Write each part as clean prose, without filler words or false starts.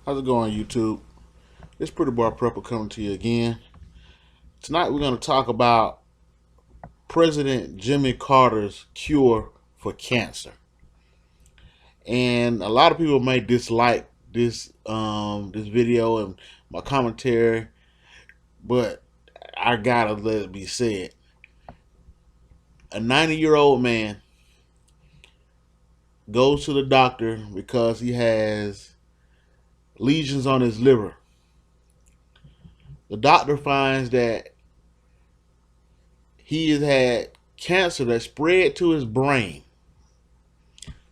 How's it going, YouTube? It's Pretty Boy Prepper coming to you again. Tonight we're going to talk about President Jimmy Carter's cure for cancer. And a lot of people may dislike this video and my commentary, but I gotta let it be said. A 90-year-old man goes to the doctor because he has lesions on his liver. The doctor finds that he has had cancer that spread to his brain.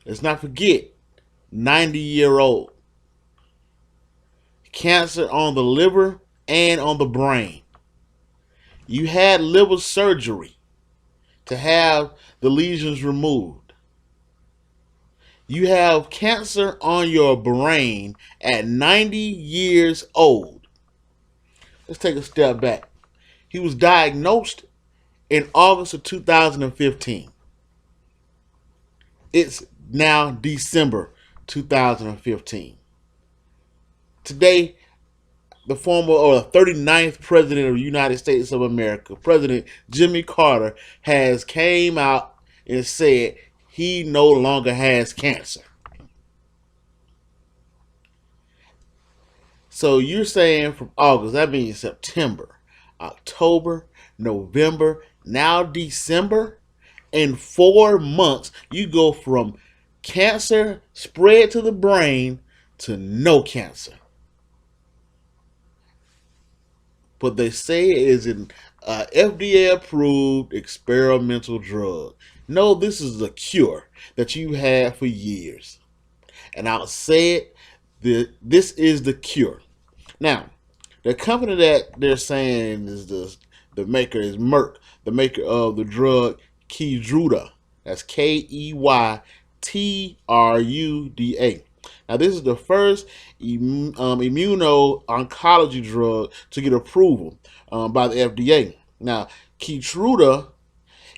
Let's not forget, 90-year-old. Cancer on the liver and on the brain. You had liver surgery to have the lesions removed. You have cancer on your brain at 90 years old. Let's take a step back. He was diagnosed in August of 2015. It's now December 2015. Today, the former or the 39th president of the United States of America, President Jimmy Carter, has came out and said he no longer has cancer. So you're saying from August, that means September, October, November, now December. In 4 months, you go from cancer spread to the brain to no cancer. But they say it is an FDA-approved experimental drug. No, this is a cure that you had for years. And I'll say it, this is the cure. Now, the company that they're saying is the maker is Merck, the maker of the drug Keytruda. That's Keytruda. Now, this is the first immuno-oncology drug to get approval by the FDA. Now, Keytruda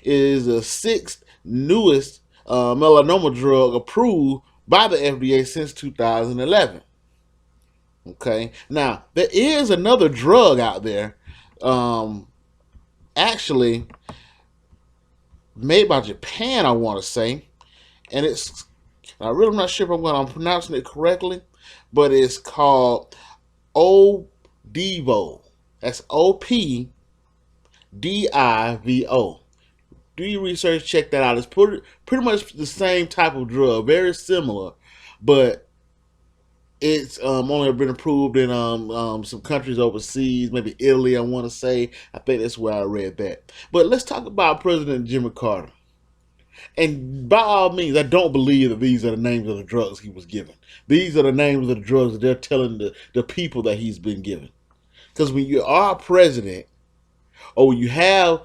is the sixth newest melanoma drug approved by the FDA since 2011. Okay, now there is another drug out there, actually made by Japan, I want to say, and I'm really not sure if I'm pronouncing it correctly, but it's called Odivo. That's OPDIVO. Do your research, check that out. It's pretty much the same type of drug, very similar, but it's only been approved in some countries overseas, maybe Italy, I want to say. I think that's where I read that. But let's talk about President Jimmy Carter. And by all means, I don't believe that these are the names of the drugs he was given. These are the names of the drugs that they're telling the people that he's been given. Because when you are a president, or when you have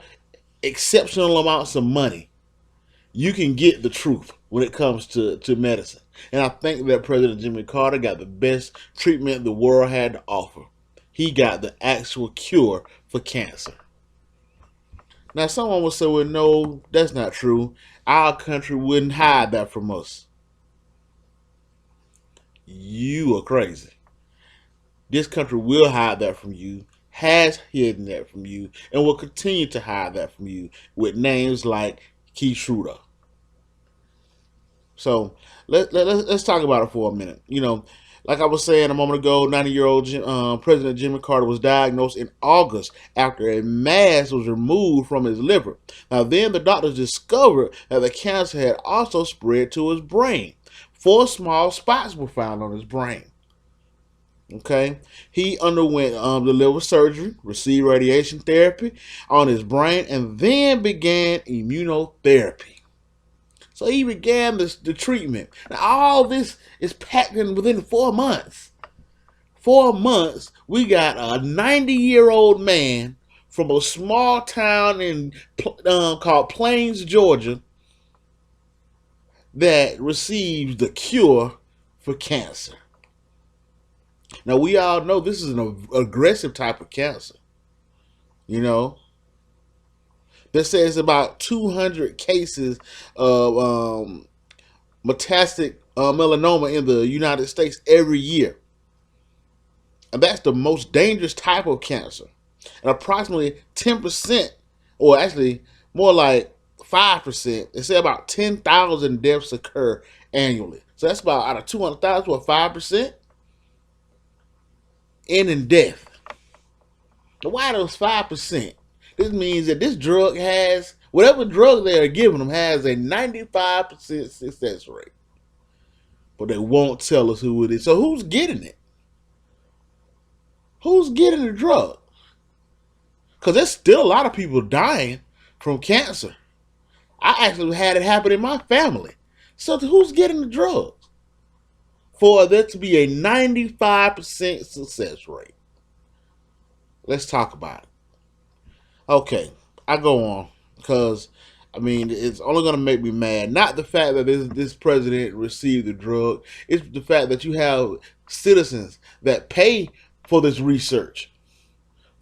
exceptional amounts of money, you can get the truth when it comes to medicine. And I think that President Jimmy Carter got the best treatment the world had to offer. He got the actual cure for cancer. Now, someone will say, well, no, that's not true. Our country wouldn't hide that from us. You are crazy. This country will hide that from you, has hidden that from you, and will continue to hide that from you with names like Keytruda. So let's talk about it for a minute. You know, like I was saying a moment ago, 90-year-old President Jimmy Carter was diagnosed in August after a mass was removed from his liver. Now, then the doctors discovered that the cancer had also spread to his brain. 4 small spots were found on his brain. Okay, he underwent the liver surgery, received radiation therapy on his brain, and then began immunotherapy. So he began the treatment. Now, all this is packed in within 4 months. 4 months, we got a 90-year-old man from a small town called Plains, Georgia, that receives the cure for cancer. Now, we all know this is an aggressive type of cancer. You know, that says about 200 cases of metastatic melanoma in the United States every year. And that's the most dangerous type of cancer. And approximately 10%, or actually more like 5%, they say about 10,000 deaths occur annually. So that's about out of 200,000, what, 5%? End in death. Why those 5%? This means that this drug has, whatever drug they are giving them, has a 95% success rate. But they won't tell us who it is. So who's getting it? Who's getting the drug? Because there's still a lot of people dying from cancer. I actually had it happen in my family. So who's getting the drugs? For there to be a 95% success rate. Let's talk about it. Okay, I go on because I mean it's only going to make me mad. Not the fact that this president received the drug; it's the fact that you have citizens that pay for this research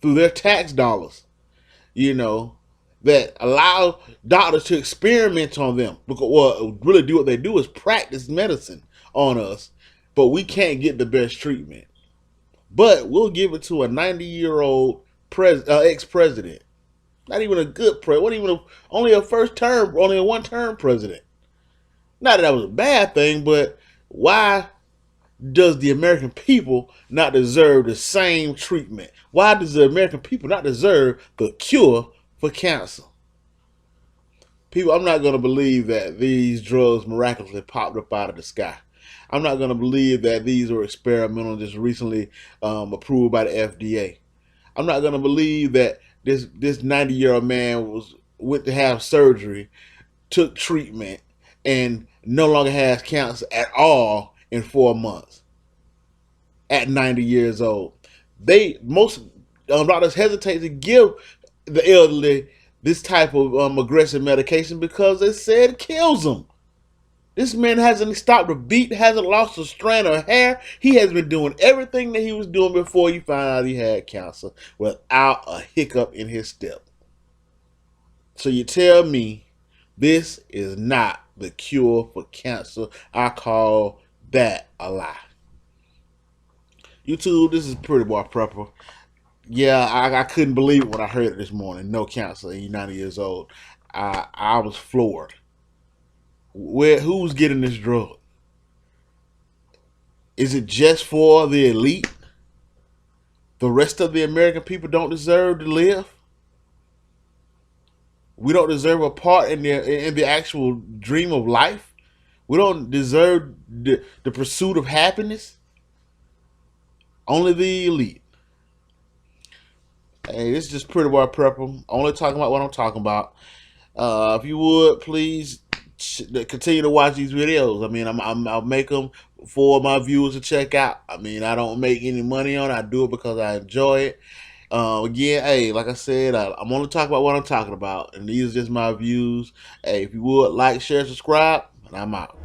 through their tax dollars. You know, that allow doctors to experiment on them. Because well, really do what they do is practice medicine on us, but we can't get the best treatment. But we'll give it to a 90-year-old ex-president. Not even a good president. What even only a first term, only a one-term president. Not that that was a bad thing, but why does the American people not deserve the same treatment? Why does the American people not deserve the cure for cancer? People, I'm not going to believe that these drugs miraculously popped up out of the sky. I'm not going to believe that these were experimental, just recently approved by the FDA. I'm not going to believe that this 90-year-old man went to have surgery, took treatment, and no longer has cancer at all in 4 months at 90 years old. Most doctors hesitate to give the elderly this type of aggressive medication because they said it kills them. This man hasn't stopped a beat, hasn't lost a strand of hair. He has been doing everything that he was doing before he found out he had cancer without a hiccup in his step. So you tell me this is not the cure for cancer? I call that a lie. YouTube, this is Pretty Boy Prepper. Yeah, I couldn't believe it when I heard it this morning. No cancer, and you're 90 years old. I was floored. Who's getting this drug? Is it just for the elite? The rest of the American people don't deserve to live. We don't deserve a part in the actual dream of life. We don't deserve the pursuit of happiness. Only the elite. Hey, this is just Pretty Boy Prepper. Only talking about what I'm talking about. If you would, please continue to watch these videos. I mean, I'll make them for my viewers to check out. I mean, I don't make any money on it. I do it because I enjoy it. Again, hey, like I said, I'm only talking about what I'm talking about, and these are just my views. Hey, if you would, like, share, subscribe, and I'm out.